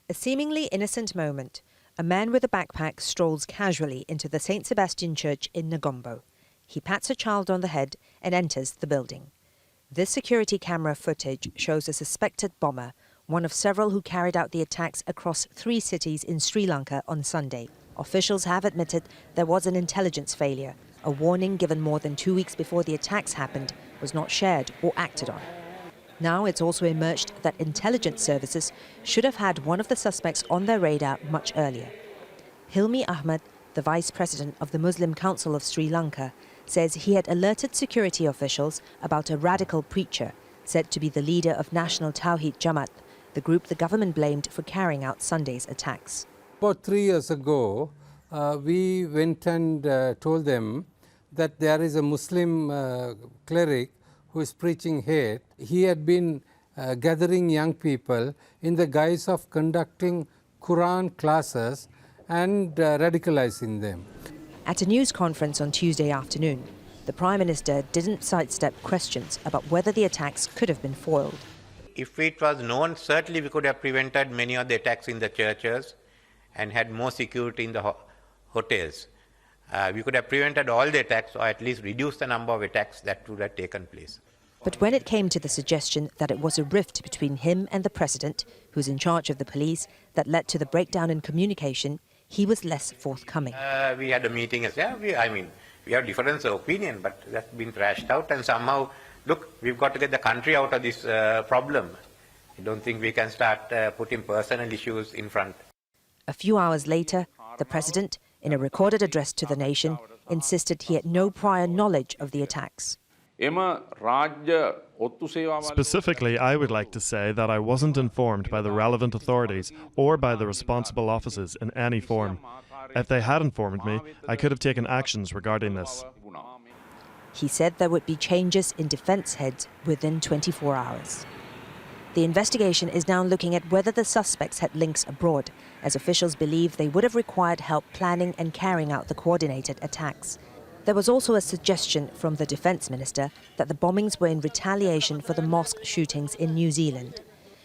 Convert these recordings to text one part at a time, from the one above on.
A seemingly innocent moment. A man with a backpack strolls casually into the St. Sebastian Church in Colombo. He pats a child on the head and enters the building. This security camera footage shows a suspected bomber, one of several who carried out the attacks across 3 cities in Sri Lanka on Sunday. Officials have admitted there was an intelligence failure. A warning given more than 2 weeks before the attacks happened was not shared or acted on. Now it's also emerged that intelligence services should have had one of the suspects on their radar much earlier. HILMY AHMED, the Vice President of the Muslim Council of Sri Lanka, says he had alerted security officials about a radical preacher said to be the leader of National Tawhid Jamaat, the group the government blamed for carrying out Sunday's attacks. About 3 years ago, we went and told them that there is a Muslim cleric who is preaching hate. He had been gathering young people in the guise of conducting Quran classes and radicalizing them. At a news conference on Tuesday afternoon, the Prime Minister didn't sidestep questions about whether the attacks could have been foiled. If it was known, certainly we could have prevented many of the attacks in the churches and had more security in the hotels. We could have prevented all the attacks or at least reduced the number of attacks that would have taken place. But when it came to the suggestion that it was a rift between him and the President, who's in charge of the police, that led to the breakdown in communication, he was less forthcoming. We had a meeting. We have difference of opinion, but that's been thrashed out and somehow, look, we've got to get the country out of this problem. I don't think we can start putting personal issues in front. A few hours later, the President, in a recorded address to the nation, insisted he had no prior knowledge of the attacks. Specifically, I would like to say that I wasn't informed by the relevant authorities or by the responsible offices in any form. If they had informed me, I could have taken actions regarding this. He said there would be changes in defence heads within 24 hours. The investigation is now looking at whether the suspects had links abroad, as officials believe they would have required help planning and carrying out the coordinated attacks. There was also a suggestion from the Defence Minister that the bombings were in retaliation for the mosque shootings in New Zealand.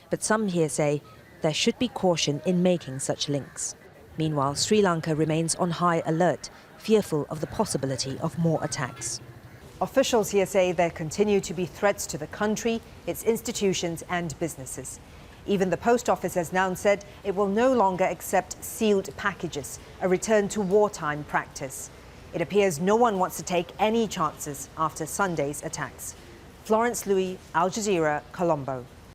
But some here say there should be caution in making such links. Meanwhile, Sri Lanka remains on high alert, fearful of the possibility of more attacks. Officials here say there continue to be threats to the country, its institutions and businesses. Even the Post Office has now said it will no longer accept sealed packages, a return to wartime practice. It appears no one wants to take any chances after Sunday's attacks. Florence, Looi, Al Jazeera, Colombo.